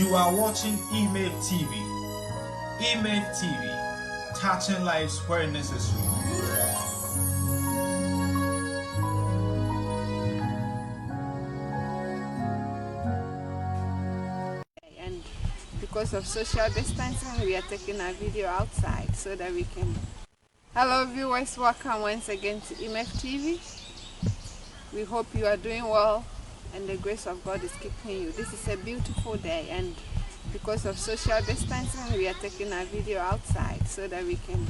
You are watching Email TV. Email TV, touching lives where necessary. And because of social distancing, we are taking our video outside so that we can. Hello viewers, welcome once again to EMF TV. We hope you are doing well and the grace of God is keeping you. This is a beautiful day, and because of social distancing, we are taking our video outside so that we can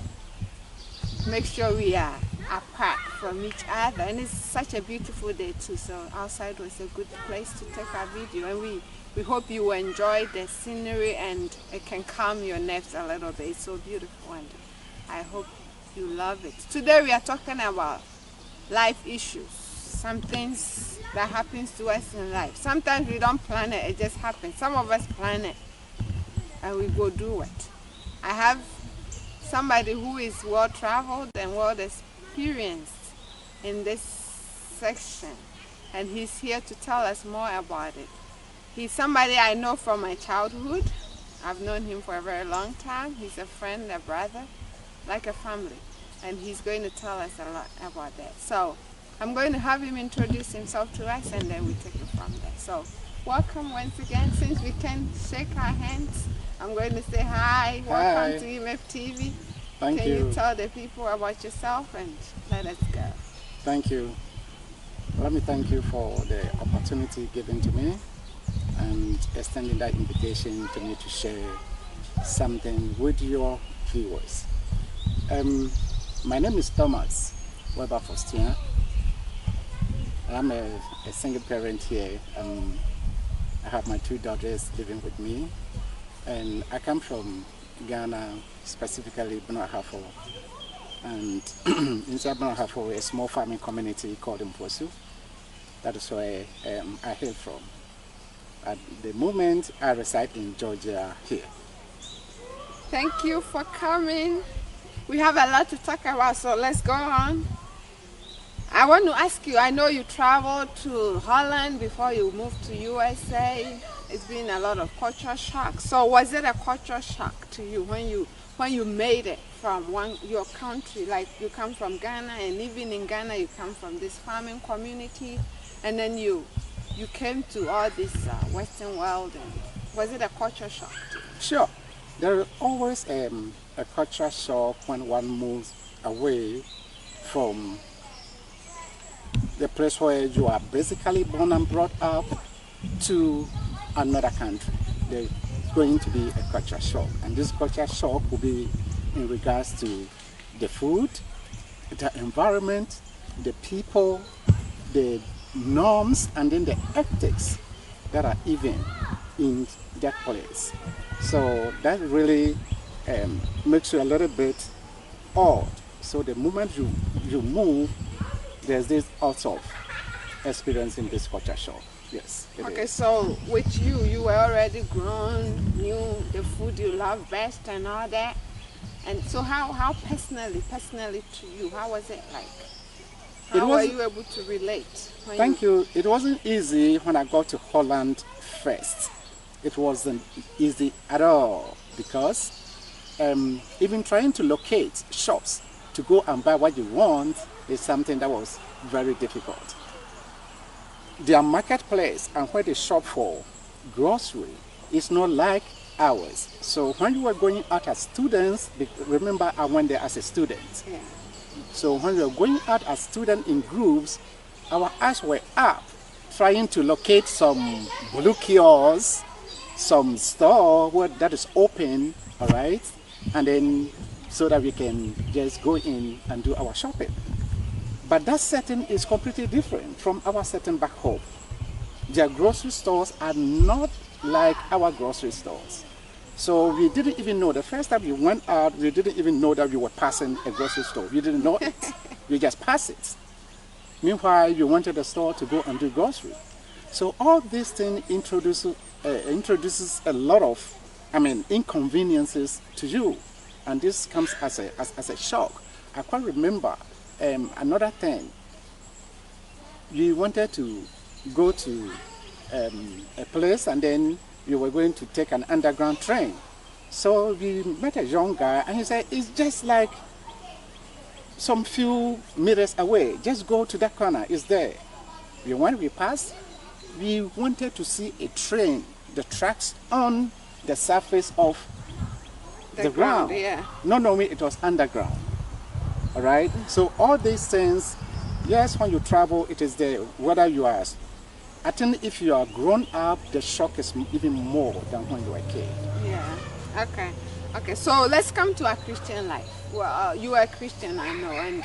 make sure we are apart from each other. And it's such a beautiful day too, so outside was a good place to take our video, and we hope you enjoy the scenery and it can calm your nerves a little bit. It's so beautiful and I hope you love it. Today we are talking about life issues, some things that happens to us in life. Sometimes we don't plan it, it just happens. Some of us plan it and we go do it. I have somebody who is well traveled and well experienced in this section, and he's here to tell us more about it. He's somebody I know from my childhood. I've known him for a very long time. He's a friend, a brother, like a family, and he's going to tell us a lot about that. So I'm going to have him introduce himself to us, and then we take it from there. So welcome once again. Since we can shake our hands, I'm going to say hi. Welcome to EMF TV. Thank you. Can you tell the people about yourself and let us go? Thank you. Let me thank you for the opportunity given to me and extending that invitation to me to share something with your viewers. My name is Thomas Wilberforce Tuah. I'm a single parent here. I have my two daughters living with me, and I come from Ghana, specifically Bunahafo, and inside Bunahafo, a small farming community called Mposu. That is where I hail from. At the moment, I reside in Georgia here. Thank you for coming. We have a lot to talk about, so let's go on. I want to ask you, I know you traveled to Holland before you moved to USA. It's been a lot of culture shock. So was it a culture shock to you when you made it from your country? Like you come from Ghana, and even in Ghana you come from this farming community, and then you came to all this Western world. And was it a culture shock to you? Sure. There is always a culture shock when one moves away from the place where you are basically born and brought up to another country. There's going to be a culture shock, and this culture shock will be in regards to the food, the environment, the people, the norms, and then the ethics that are even in that place. So that really makes you a little bit odd. So the moment you move, there's this also experiencing this culture shock. Yes. Okay, so with you were already grown, knew the food you love best and all that. And so how personally to you, how was it like? How were you able to relate? Thank you. It wasn't easy when I got to Holland first. It wasn't easy at all, because even trying to locate shops to go and buy what you want is something that was very difficult. Their marketplace and where they shop for grocery is not like ours. So when you were going out as students, remember I went there as a student. Yeah. So when we were going out as students in groups, our eyes were up trying to locate some blue kiosks, some store that is open, all right, and then so that we can just go in and do our shopping. But that setting is completely different from our setting back home. Their grocery stores are not like our grocery stores. So we didn't even know, the first time we went out, we didn't even know that we were passing a grocery store. We didn't know it. We just passed it. Meanwhile, you went to the store to go and do grocery. So all these things introduces a lot of, inconveniences to you. And this comes as a shock. I can't remember another thing. We wanted to go to a place, and then you were going to take an underground train. So we met a young guy, and he said, it's just like some few meters away. Just go to that corner, it's there. When we passed, we wanted to see a train, the tracks on the surface of the ground. Yeah. No, it was underground. All right? So all these things, yes, when you travel, it is there, whether you are, I think if you are grown up, the shock is even more than when you were a kid. Yeah. Okay, so let's come to our Christian life. Well, you are a Christian, I know, and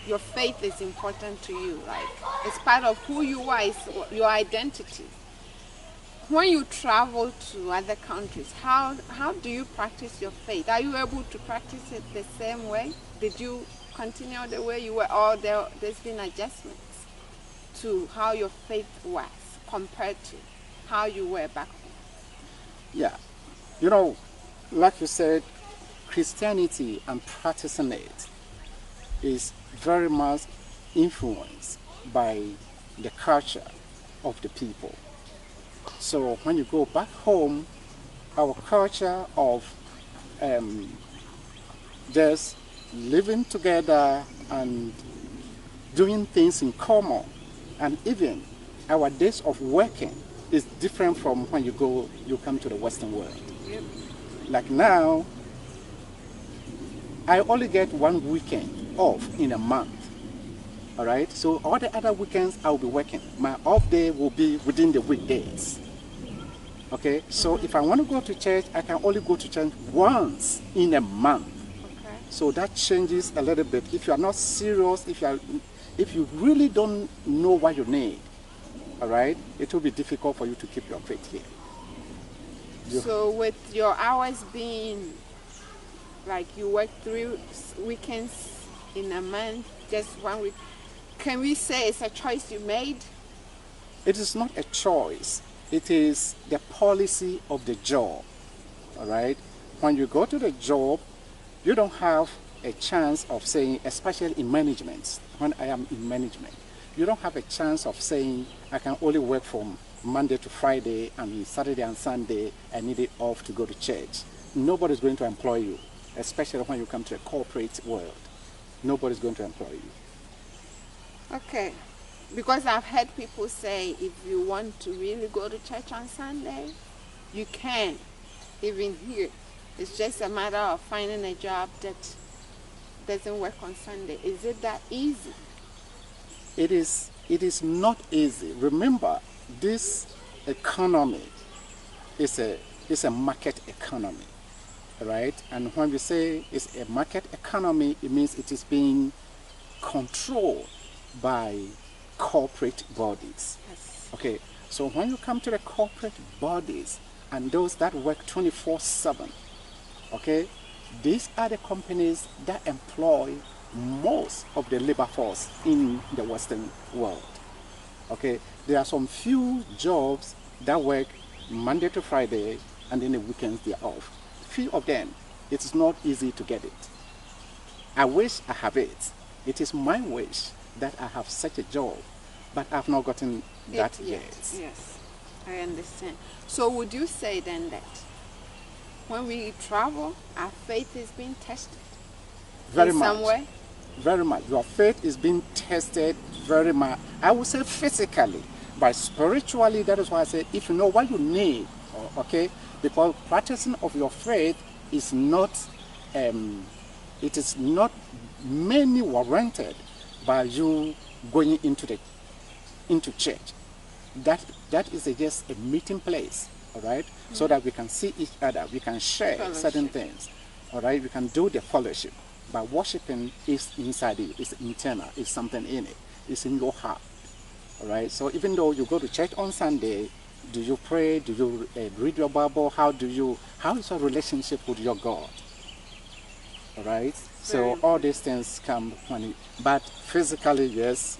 your faith is important to you. Like, it's part of who you are, it's your identity. When you travel to other countries, how do you practice your faith? Are you able to practice it the same way? Did you continue the way you were, or there's been adjustments to how your faith was compared to how you were back home? Yeah. You know, like you said, Christianity and practicing it is very much influenced by the culture of the people. So when you go back home, our culture of just living together and doing things in common, and even our days of working is different from when you come to the Western world. Yep. Like now, I only get 1 weekend off in a month. All right, so all the other weekends I'll be working. My off day will be within the weekdays. Okay, so if I want to go to church, I can only go to church once in a month. Okay. So that changes a little bit. If you are not serious, if you really don't know what you need, all right, it will be difficult for you to keep your faith here. So with your hours being like you work 3 weekends in a month, just 1 week, can we say it's a choice you made? It is not a choice. It is the policy of the job. All right? When you go to the job, you don't have a chance of saying, especially in management, when I am in management, you don't have a chance of saying, I can only work from Monday to Friday, and Saturday and Sunday, I need it off to go to church. Nobody's going to employ you, especially when you come to the corporate world. Nobody's going to employ you. Okay, because I've heard people say if you want to really go to church on Sunday, you can, even here. It's just a matter of finding a job that doesn't work on Sunday. Is it that easy? It is not easy. Remember, this economy is a market economy, right? And when we say it's a market economy, it means it is being controlled by corporate bodies. Yes. Okay, so when you come to the corporate bodies and those that work 24/7, okay, these are the companies that employ most of the labor force in the Western world. Okay, there are some few jobs that work Monday to Friday, and then the weekends they are off. Few of them, it's not easy to get it. I wish I have it. It is my wish that I have such a job, but I've not gotten that yet. Yes, I understand. So would you say then that when we travel, our faith is being tested? Very in much. some way? Very much. Your faith is being tested very much. I would say physically, but spiritually, that is why I say if you know what you need, okay, because practicing of your faith is not, it is not mainly warranted by you going into church. That is just a meeting place, all right, so that we can see each other, we can share certain things, all right, we can do the fellowship. But worshiping is inside you, it's internal, it's something in it, it's in your heart. All right, so even though you go to church on Sunday, do you pray? Do you read your Bible? How is your relationship with your God? All right, so all these things come but physically, yes,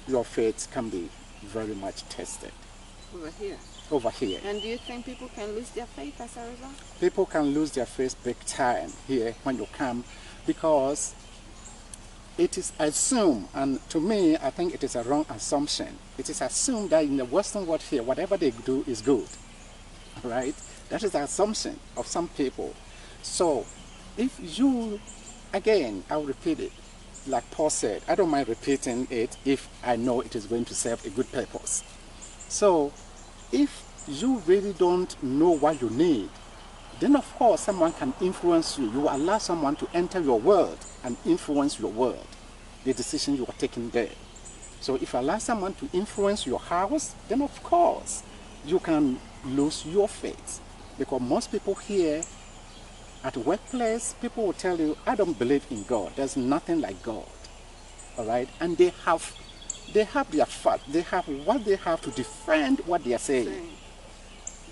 your faith can be very much tested. Over here. And do you think people can lose their faith as a result? People can lose their faith big time here when you come, because it is assumed, and to me, I think it is a wrong assumption. It is assumed that in the Western world here, whatever they do is good. right? That is the assumption of some people. So if you, again, I'll repeat it, like Paul said, I don't mind repeating it if I know it is going to serve a good purpose. So if you really don't know what you need, then of course someone can influence you. You allow someone to enter your world and influence your world, the decision you are taking there. So if you allow someone to influence your house, then of course you can lose your faith. Because most people here at the workplace, people will tell you, I don't believe in God. There's nothing like God. All right? And they have their fact. They have what they have to defend what they are saying.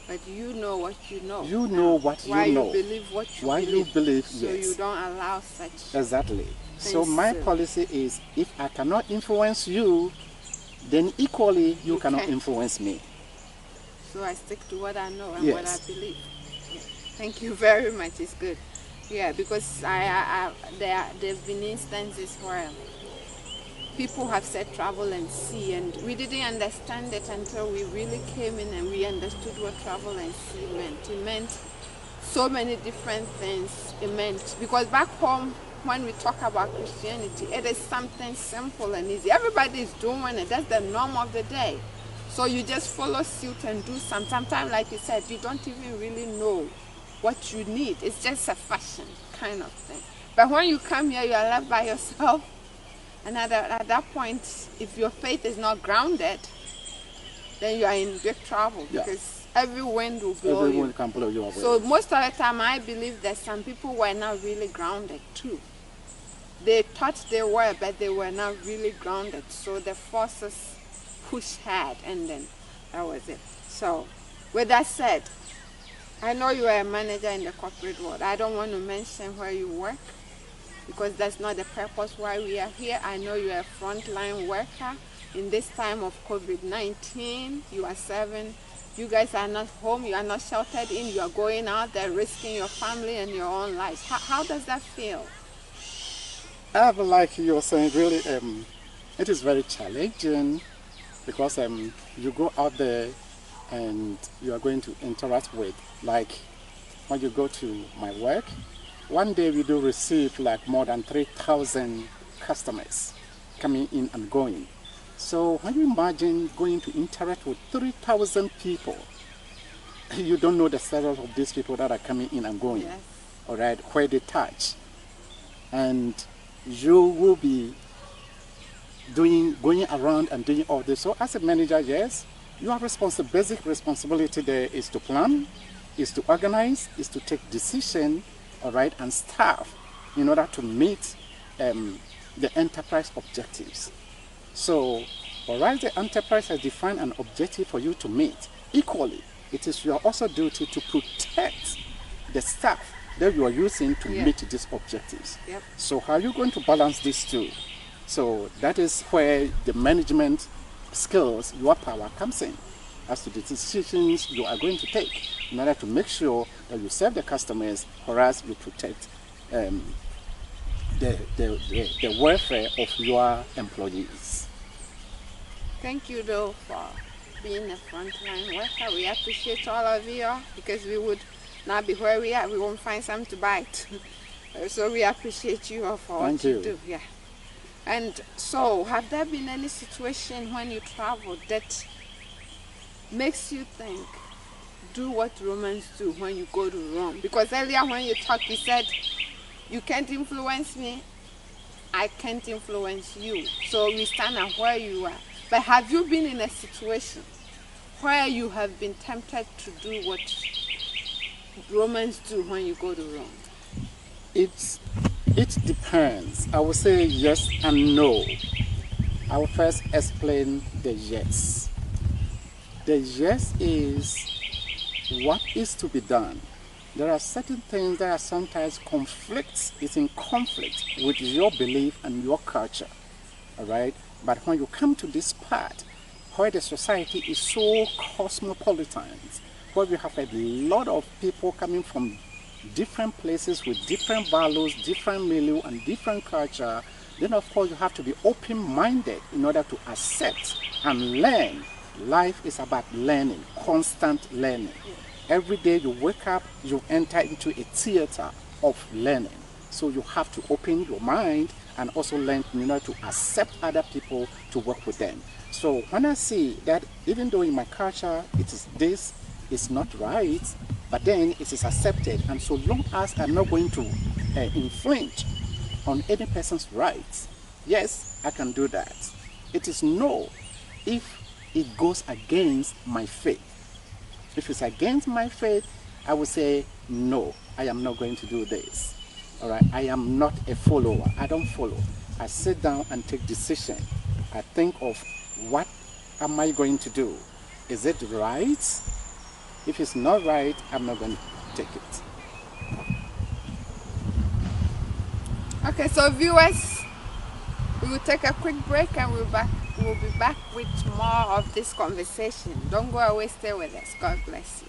But you know what you know. You know what you know. Why you believe what you believe. Why you believe, so yes. you don't allow such. Exactly. So my policy is, if I cannot influence you, then equally you cannot influence me. So I stick to what I know and what I believe. Yeah. Thank you very much. It's good. Yeah, because there have been instances where people have said travel and see, and we didn't understand it until we really came in and we understood what travel and see meant. It meant so many different things. It meant, because back home, when we talk about Christianity, it is something simple and easy. Everybody is doing it. That's the norm of the day. So you just follow suit and do some. Sometimes, like you said, you don't even really know what you need. It's just a fashion kind of thing. But when you come here, you are left by yourself. And at that point, if your faith is not grounded, then you are in big trouble, because every wind will blow you. Everyone can blow you away. So most of the time, I believe that some people were not really grounded too. They thought they were, but they were not really grounded. So the forces pushed hard, and then that was it. So with that said, I know you are a manager in the corporate world. I don't want to mention where you work, because that's not the purpose why we are here. I know you are a frontline worker in this time of COVID-19. You are serving. You guys are not home. You are not sheltered in. You are going out there risking your family and your own lives. How does that feel? Like you were saying, really, it is very challenging, because you go out there and you are going to interact with, like when you go to my work, one day we do receive like more than 3,000 customers coming in and going. So when you imagine going to interact with 3,000 people, you don't know the status of these people that are coming in and going, all right, where they touch. And you will be going around and doing all this. So as a manager, yes, your basic responsibility there is to plan, is to organize, is to take decision, all right, and staff in order to meet the enterprise objectives. So, all right, the enterprise has defined an objective for you to meet. Equally, it is your also duty to protect the staff that you are using to meet these objectives. So how are you going to balance these two? So that is where the management skills, your power comes in, as to the decisions you are going to take in order to make sure that you serve the customers, whereas you protect the welfare of your employees. Thank you, though, for being a frontline worker. We appreciate all of you, because we would not be where we are. We won't find something to bite. So we appreciate you all for what you do. Yeah. And so, have there been any situation when you travel that makes you think, do what Romans do when you go to Rome? Because earlier when you talked, you said, you can't influence me, I can't influence you. So we stand at where you are. But have you been in a situation where you have been tempted to do what Romans do when you go to Rome? It depends. I would say yes and no. I will first explain the yes. The yes is what is to be done. There are certain things that are sometimes it's in conflict with your belief and your culture, all right? But when you come to this part where the society is so cosmopolitan, where we have a lot of people coming from different places with different values, different milieu, and different culture, then of course you have to be open-minded in order to accept and learn. Life is about learning, constant learning. Every day you wake up, you enter into a theater of learning. So you have to open your mind and also learn, to accept other people, to work with them. So when I see that, even though in my culture this is not right, but then it is accepted, and so long as I'm not going to infringe on any person's rights, yes, I can do that. It is no if it goes against my faith. If it's against my faith, I would say, no, I am not going to do this. All right, I am not a follower. I don't follow. I sit down and take decision. I think of what am I going to do? Is it right? If it's not right, I'm not going to take it. Okay, so viewers, we will take a quick break and we'll be back with more of this conversation. Don't go away, stay with us. God bless you.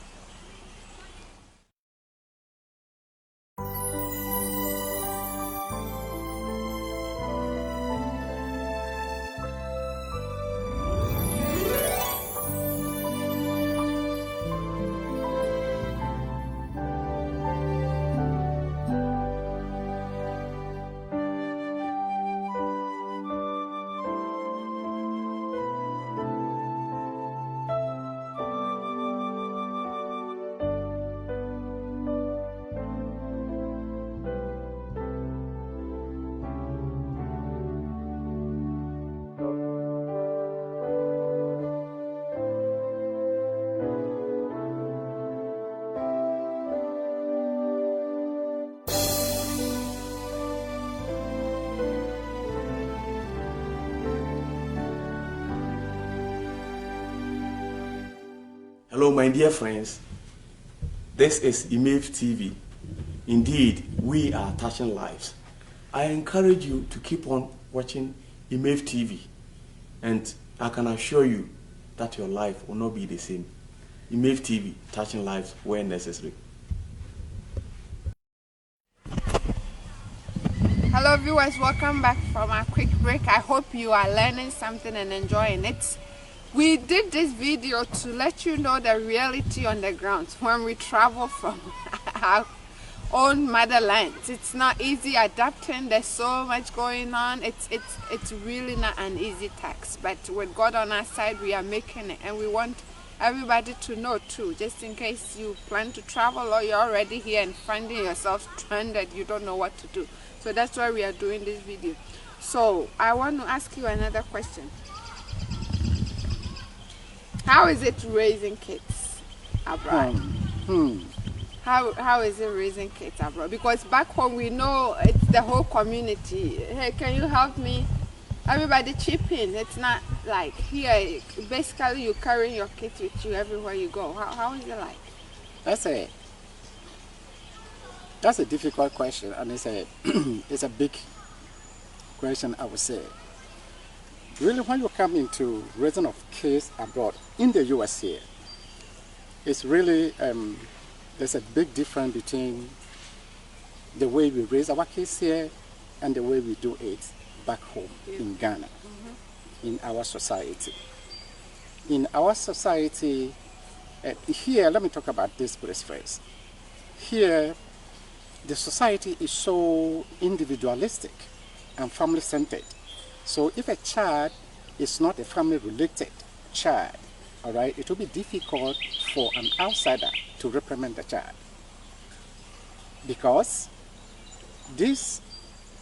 Hello, my dear friends. This is Imave TV. Indeed, we are touching lives. I encourage you to keep on watching Imave TV, and I can assure you that your life will not be the same. Imave TV, touching lives where necessary. Hello viewers, welcome back from our quick break. I hope you are learning something and enjoying it. We did this video to let you know the reality on the ground when we travel from our own motherland. It's not easy adapting. There's so much going on. It's really not an easy task, but with God on our side, we are making it, and we want everybody to know too, just in case you plan to travel or you're already here and finding yourself stranded, you don't know what to do. So that's why we are doing this video. So I want to ask you another question. How is it raising kids abroad? How is it raising kids abroad? Because back home we know it's the whole community. Hey, can you help me? Everybody chip in. It's not like here. Basically, you're carrying your kids with you everywhere you go. How is it like? That's a difficult question, and it's a big question, I would say. Really, when you come into raising of kids abroad in the US here, it's really there's a big difference between the way we raise our kids here and the way we do it back home in Ghana, in our society. In our society, here, let me talk about this place first. Here, the society is so individualistic and family-centered. So if a child is not a family-related child, all right, it will be difficult for an outsider to reprimand the child. Because this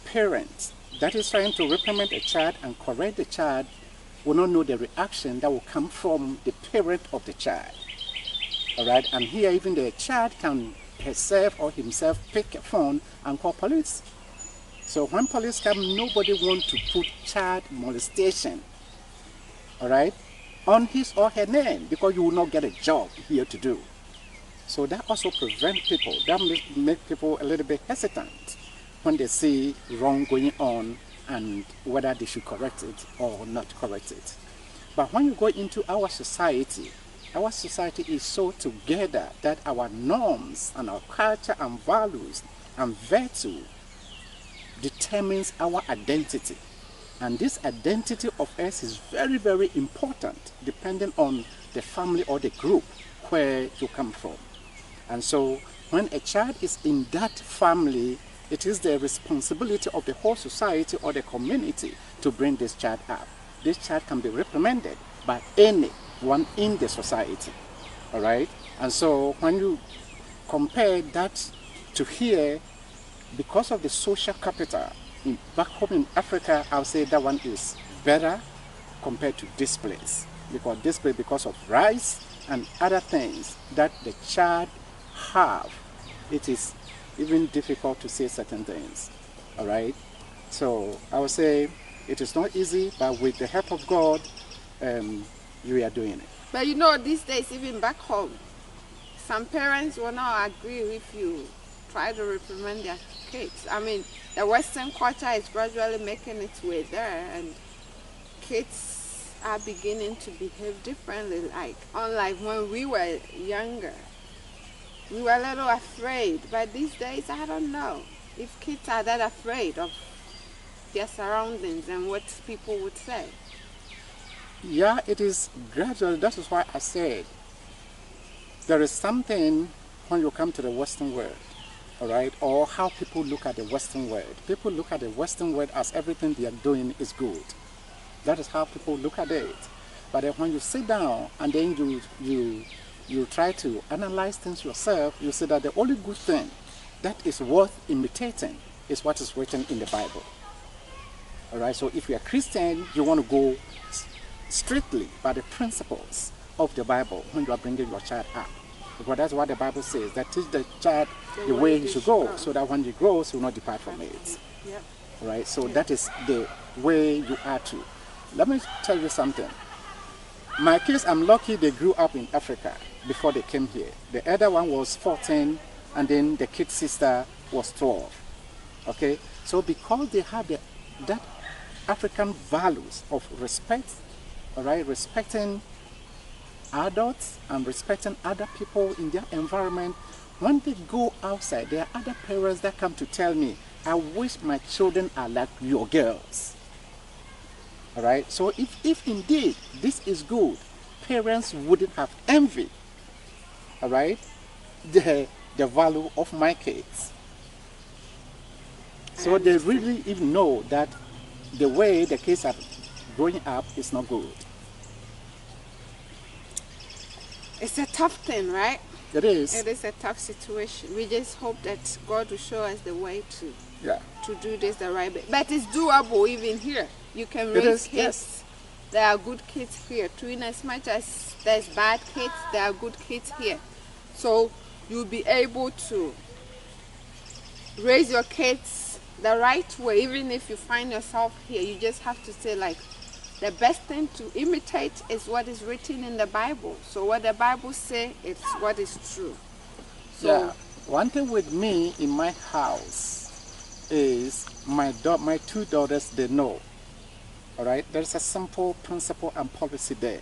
parent that is trying to reprimand a child and correct the child will not know the reaction that will come from the parent of the child. All right, and here even the child can herself or himself pick a phone and call police. So when police come, nobody wants to put child molestation, all right, on his or her name, because you will not get a job here to do. So that also prevents people, that make people a little bit hesitant when they see wrong going on and whether they should correct it or not correct it. But when you go into our society is so together that our norms and our culture and values and virtue determines our identity. And this identity of us is very, very important depending on the family or the group where you come from. And so when a child is in that family, it is the responsibility of the whole society or the community to bring this child up. This child can be reprimanded by anyone in the society. All right? And so when you compare that to here, because of the social capital back home in Africa, I would say that one is better compared to this place. Because of rights and other things that the child have, it is even difficult to say certain things. All right? So I would say it is not easy, but with the help of God, we are doing it. But you know, these days, even back home, some parents will not agree if you try to reprimand their kids. I mean, the Western culture is gradually making its way there, and kids are beginning to behave differently. Like, unlike when we were younger, we were a little afraid. But these days, I don't know if kids are that afraid of their surroundings and what people would say. Yeah, it is gradual. That is why I said there is something when you come to the Western world, all right, or how people look at the Western world. People look at the Western world as everything they are doing is good. That is how people look at it. But then when you sit down and then you try to analyze things yourself, you see that the only good thing that is worth imitating is what is written in the Bible. All right, so if you're a Christian, you want to go strictly by the principles of the Bible when you are bringing your child up. Because that's what the Bible says, that teach the child the way he should go, so that when he grows, he will not depart from it. Yep. All right, so that is the way you are to. Let me tell you something. My kids, I'm lucky they grew up in Africa before they came here. The elder one was 14, and then the kid sister was 12. Okay, so because they have that African values of respect, all right, respecting adults and respecting other people in their environment, when they go outside, there are other parents that come to tell me, I wish my children are like your girls. All right, so if indeed this is good, parents wouldn't have envy, all right, the value of my kids. So they really even know that the way the kids are growing up is not good. It's a tough thing, right? It is. It is a tough situation. We just hope that God will show us the way to do this the right way. But it's doable even here. You can raise kids. Yes. There are good kids here too. In as much as there's bad kids, there are good kids here. So you'll be able to raise your kids the right way. Even if you find yourself here, you just have to say, like, the best thing to imitate is what is written in the Bible. So what the Bible says, it's what is true. So Yeah. One thing with me in my house is my two daughters, they know. All right, there's a simple principle and policy there.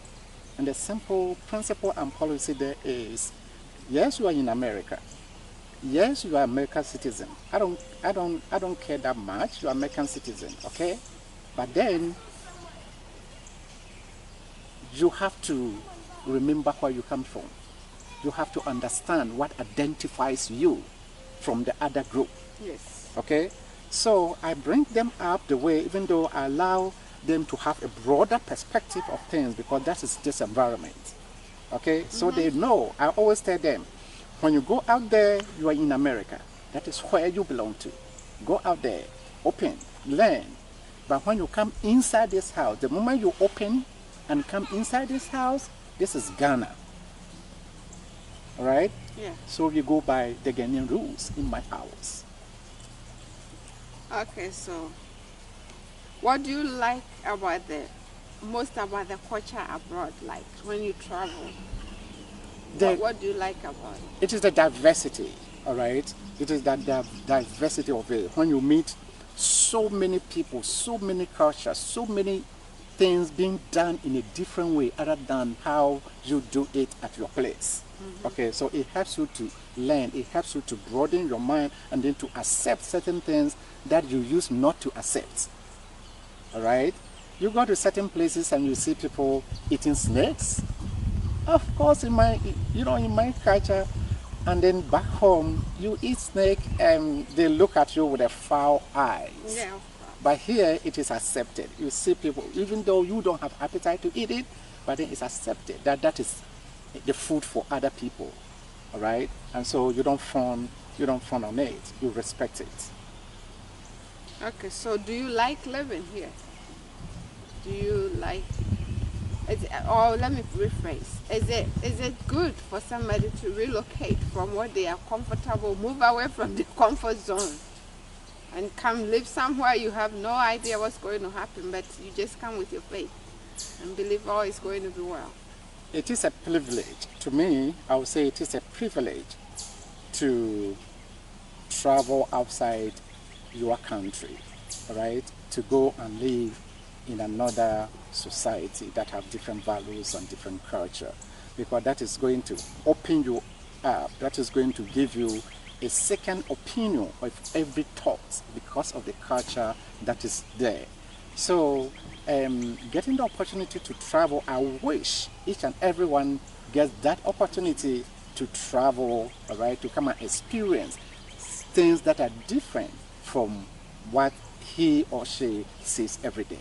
And the simple principle and policy there is, yes, you are in America. Yes, you are American citizen. I don't care that much. You are American citizen, okay? But then you have to remember where you come from. You have to understand what identifies you from the other group. yes. Okay? So I bring them up the way, even though I allow them to have a broader perspective of things, because that is this environment. Okay? So they know. I always tell them, when you go out there, you are in America. That is where you belong to. Go out there, open, learn. But when you come inside this house, the moment you open and come inside this house, this is Ghana. All right? Yeah. So we go by the Ghanaian rules in my house. Okay, so what do you like about most about the culture abroad, like when you travel? What do you like about it? It is the diversity, all right? It is that diversity of it. When you meet so many people, so many cultures, so many things being done in a different way other than how you do it at your place. Mm-hmm. Okay, so it helps you to learn, it helps you to broaden your mind and then to accept certain things that you used not to accept. All right? You go to certain places and you see people eating snakes. Of course, in my culture, And then back home, you eat snake and they look at you with a foul eyes. Yeah. But here it is accepted. You see people, even though you don't have appetite to eat it, but then it's accepted that that is the food for other people. All right? And so you don't fawn on it. You respect it. Okay, so do you like living here? Do you like, or let me rephrase, is it good for somebody to relocate from what they are comfortable, move away from the comfort zone and come live somewhere you have no idea what's going to happen, but you just come with your faith and believe all is going to be well? It is a privilege. To me, I would say it is a privilege to travel outside your country, right? To go and live in another society that have different values and different culture, because that is going to open you up. That is going to give you a second opinion of every thought because of the culture that is there. So getting the opportunity to travel, I wish each and everyone gets that opportunity to travel, all right, to come and experience things that are different from what he or she sees every day.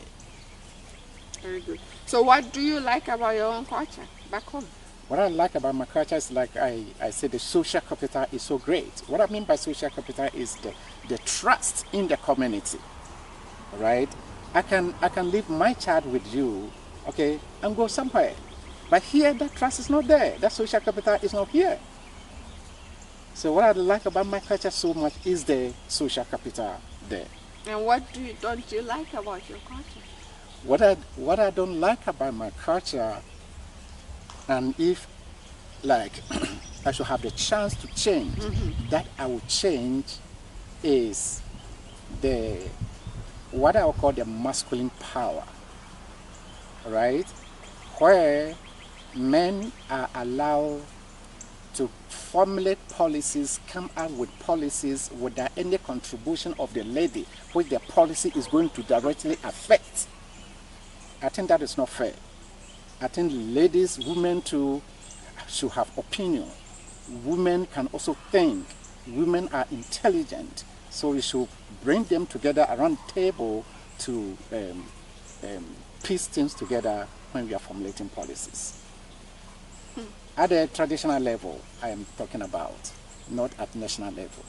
Very good. So what do you like about your own culture back home? What I like about my culture is, like I said, the social capital is so great. What I mean by social capital is the trust in the community, all right? I can leave my child with you, okay, and go somewhere. But here, that trust is not there. That social capital is not here. So what I like about my culture so much is the social capital there. And what don't you like about your culture? What I don't like about my culture, and if like I should have the chance to change, that I would change, is what I would call the masculine power, right? Where men are allowed to formulate policies, come out with policies without any contribution of the lady, which the policy is going to directly affect. I think that is not fair. I think ladies, women too, should have opinion. Women can also think. Women are intelligent. So we should bring them together around the table to piece things together when we are formulating policies. At the traditional level, I am talking about, not at national level.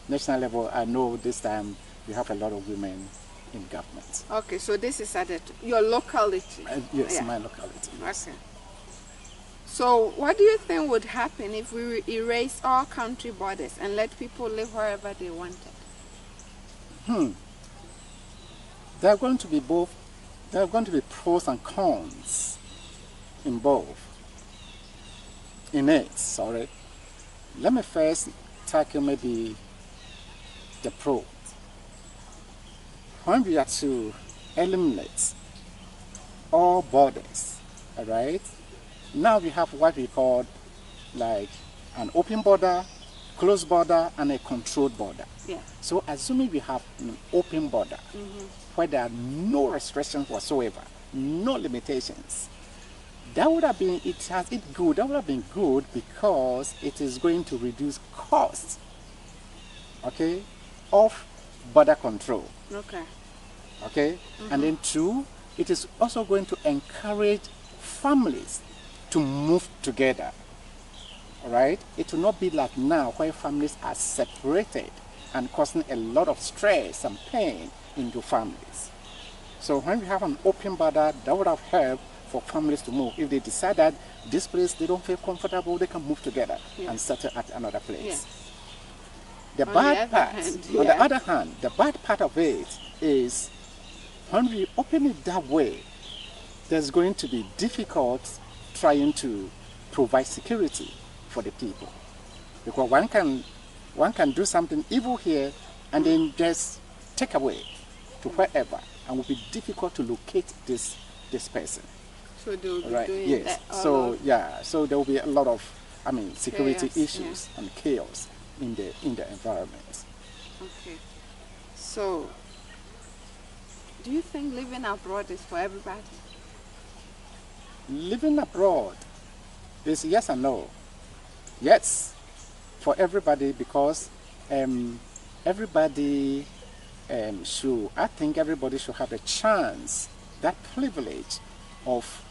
National level, I know this time we have a lot of women in government. Okay, so this is at your locality? Yes, Yeah. my locality. Yes. Okay. So what do you think would happen if we erase all country borders and let people live wherever they wanted? There are going to be pros and cons in both. In it, sorry. Let me first tackle maybe the pro. When we are to eliminate all borders, all right, now we have what we call like an open border, closed border, and a controlled border. Yeah. So assuming we have an open border, where there are no restrictions whatsoever, no limitations, that would have been good because it is going to reduce costs, okay, of border control. Okay. And then two, it is also going to encourage families to move together. All right, it will not be like now where families are separated and causing a lot of stress and pain into families. So when we have an open border, that would have helped for families to move. If they decide that this place they don't feel comfortable, they can move together and settle at another place. The bad part, on the other hand, the bad part of it is when we open it that way, there's going to be difficult trying to provide security for the people, because one can do something evil here and then just take away to wherever, and it will be difficult to locate this person. So they will be doing yes. that. So so there will be a lot of, security chaos, issues and chaos in the environment. Okay. So, do you think living abroad is for everybody? Living abroad is yes and no. Yes, for everybody, because everybody I think everybody should have a chance, that privilege of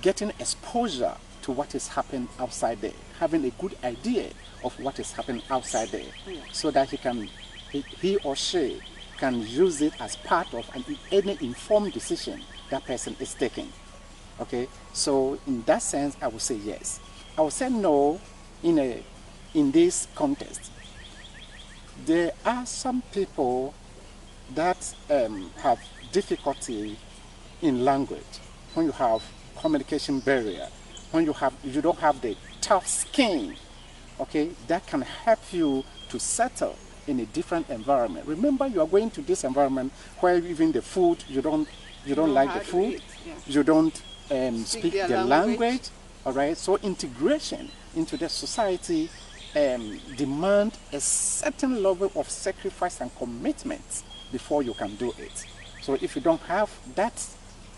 getting exposure to what is happening outside there, having a good idea of what is happening outside there, so that he or she can use it as part of any informed decision that person is taking. Okay, so in that sense, I would say yes. I would say no in this context. There are some people that have difficulty in language. When you have communication barrier, when you don't have the tough skin, okay, that can help you to settle in a different environment. Remember, you are going to this environment where even the food, you don't like the food, you don't speak the language, all right? So integration into the society demand a certain level of sacrifice and commitment before you can do it. So if you don't have that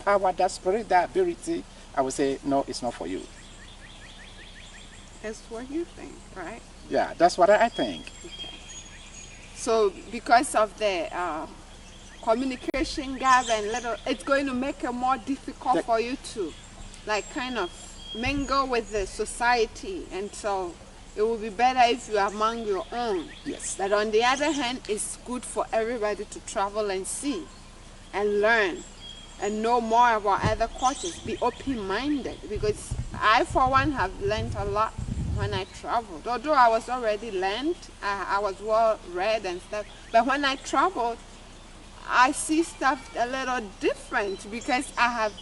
power, that spirit, that ability, I would say, no, it's not for you. That's what you think, right? Yeah, that's what I think. Okay. So because of the communication gap and it's going to make it more difficult for you to like kind of mingle with the society, and so it will be better if you are among your own. Yes. But on the other hand, it's good for everybody to travel and see and learn and know more about other cultures. Be open-minded, because I, for one, have learned a lot when I traveled. Although I was already learned, I was well read and stuff, but when I traveled, I see stuff a little different, because I have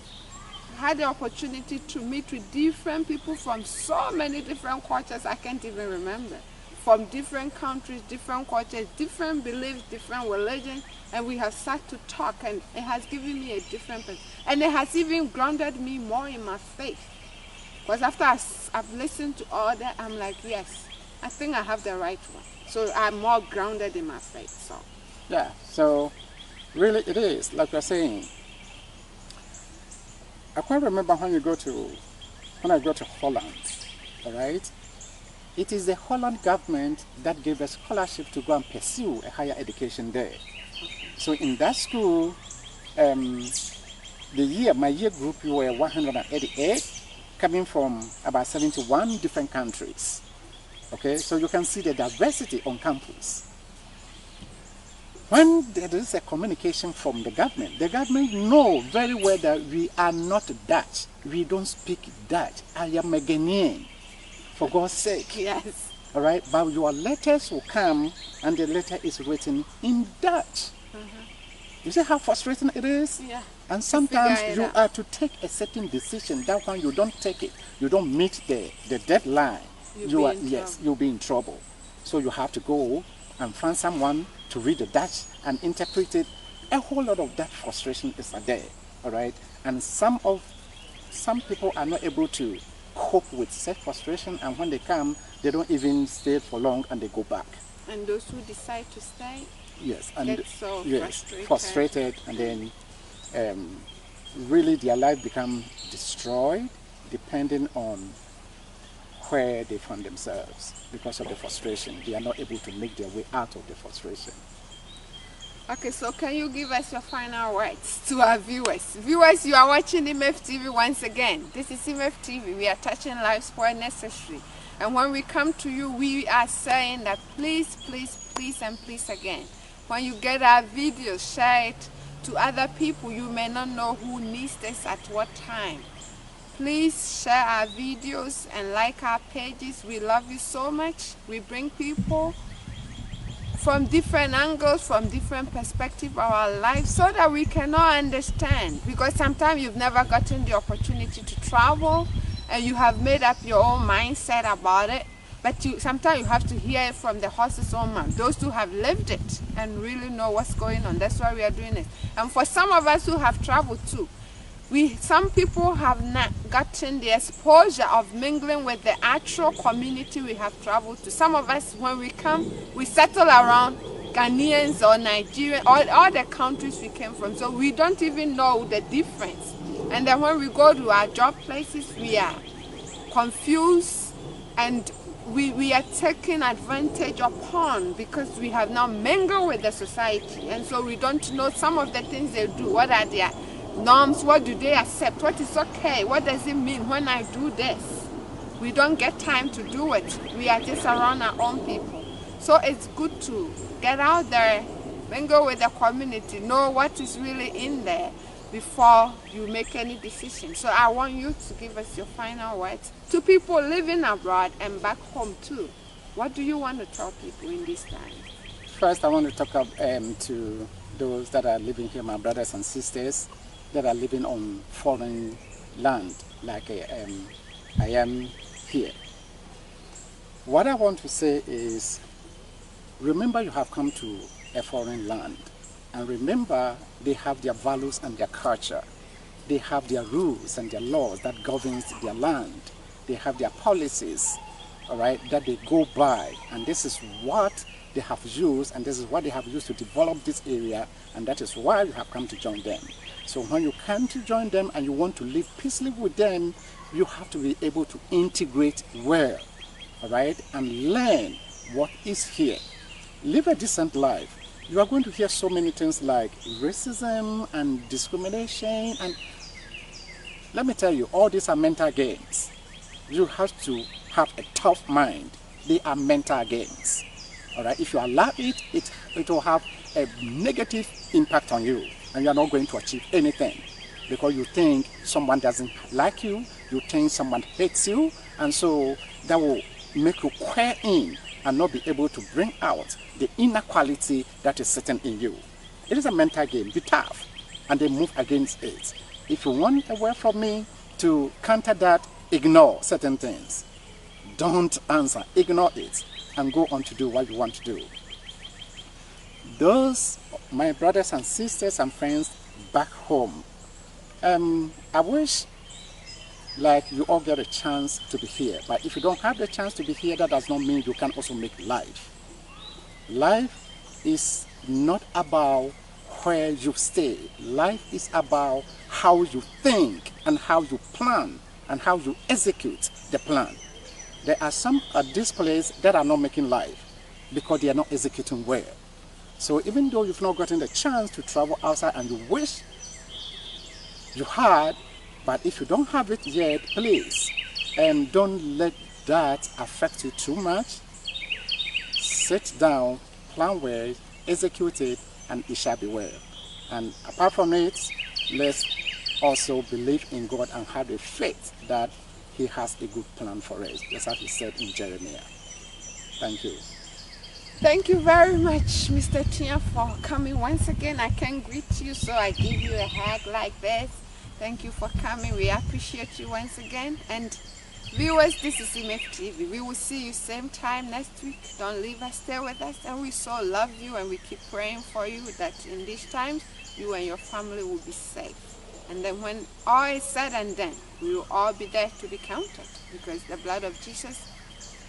had the opportunity to meet with different people from so many different cultures I can't even remember, from different countries, different cultures, different beliefs, different religions, and we have sat to talk, and it has given me a different perspective, and it has even grounded me more in my faith, because after I've listened to all that, I'm like, yes, I think I have the right one, so I'm more grounded in my faith. So yeah, so really it is like you're saying. I quite remember when I go to Holland, all right? It is the Holland government that gave a scholarship to go and pursue a higher education there. So in that school, my year group, we were 188, coming from about 71 different countries. Okay, so you can see the diversity on campus. When there is a communication from the government know very well that we are not Dutch. We don't speak Dutch. I am a Ghanaian, for God's sake. yes. All right, but your letters will come, and the letter is written in Dutch. You see how frustrating it is? Yeah. And sometimes you are to take a certain decision. That when you don't take it, you don't meet the deadline. You'll be in trouble. So you have to go and find someone to read the Dutch and interpret it. A whole lot of that frustration is there, all right? And some people are not able to cope with such frustration, and when they come, they don't even stay for long, and they go back. And those who decide to stay, yes, and get so frustrated, and then really their life become destroyed, depending on where they find themselves because of the frustration. They are not able to make their way out of the frustration. Okay, so can you give us your final words to our viewers? Viewers, you are watching IMF TV once again. This is IMF TV. We are touching lives where necessary. And when we come to you, we are saying that please, please, please, and please again, when you get our videos, share it to other people. You may not know who needs this at what time. Please share our videos and like our pages. We love you so much. We bring people from different angles, from different perspectives of our lives, so that we can all understand. Because sometimes you've never gotten the opportunity to travel, and you have made up your own mindset about it. But sometimes you have to hear it from the horse's own mouth. Those who have lived it and really know what's going on. That's why we are doing it. And for some of us who have traveled too, some people have not gotten the exposure of mingling with the actual community we have traveled to. Some of us, when we come, we settle around Ghanaians or Nigerians, or all the countries we came from. So we don't even know the difference. And then when we go to our job places, we are confused, and we are taken advantage upon because we have now mingled with the society, and so we don't know some of the things they do. What are their norms? What do they accept? What is okay? What does it mean when I do this? We don't get time to do it. We are just around our own people. So it's good to get out there, mingle with the community, know what is really in there before you make any decision. So I want you to give us your final words to people living abroad and back home too. What do you want to tell people in this time? First, I want to talk to those that are living here, my brothers and sisters that are living on foreign land, like I am here. What I want to say is, remember you have come to a foreign land, and remember they have their values and their culture. They have their rules and their laws that governs their land. They have their policies, all right, that they go by, and this is what they have used, and this is what they have used to develop this area, and that is why you have come to join them. So when you come to join them and you want to live peacefully with them, you have to be able to integrate well, all right, and learn what is here. Live a decent life. You are going to hear so many things like racism and discrimination, and let me tell you, all these are mental games. You have to have a tough mind. They are mental games. All right, if you allow it, it will have a negative impact on you, and you are not going to achieve anything because you think someone doesn't like you, you think someone hates you, and so that will make you queer in and not be able to bring out the inner quality that is sitting in you. It is a mental game. Be tough and then move against it. If you want a word from me to counter that, ignore certain things. Don't answer, ignore it, and go on to do what you want to do. Those, my brothers and sisters and friends back home, I wish like you all get a chance to be here. But if you don't have the chance to be here, that does not mean you can also make life. Life is not about where you stay. Life is about how you think and how you plan and how you execute the plan. There are some at this place that are not making life because they are not executing well. So even though you've not gotten the chance to travel outside and you wish you had, but if you don't have it yet, please, and don't let that affect you too much. Sit down, plan well, execute it, and it shall be well. And apart from it, let's also believe in God and have a faith that He has a good plan for us, just as He said in Jeremiah. Thank you. Thank you very much, Mr. Tuah, for coming once again. I can't greet you, so I give you a hug like this. Thank you for coming. We appreciate you once again. And viewers, this is IMEF TV. We will see you same time next week. Don't leave us, stay with us. And we so love you, and we keep praying for you that in these times, you and your family will be safe. And then when all is said and done, we will all be there to be counted, because the blood of Jesus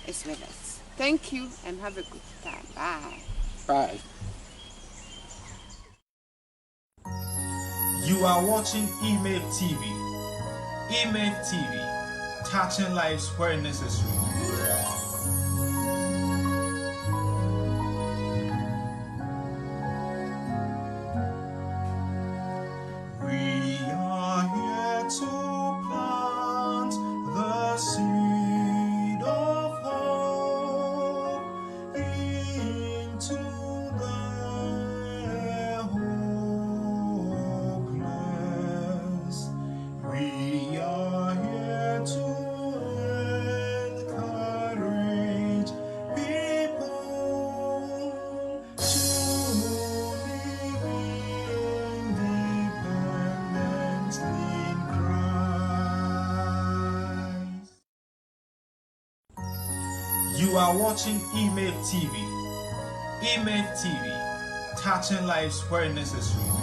is with us. Thank you, and have a good time. Bye. Bye. You are watching IMEF TV. IMEF TV, touching lives where necessary. We are here to plant the seed of hope into the hopeless. We are here to encourage people to live independently in Christ. You are watching IMEF TV. IMEF TV, touching lives where necessary.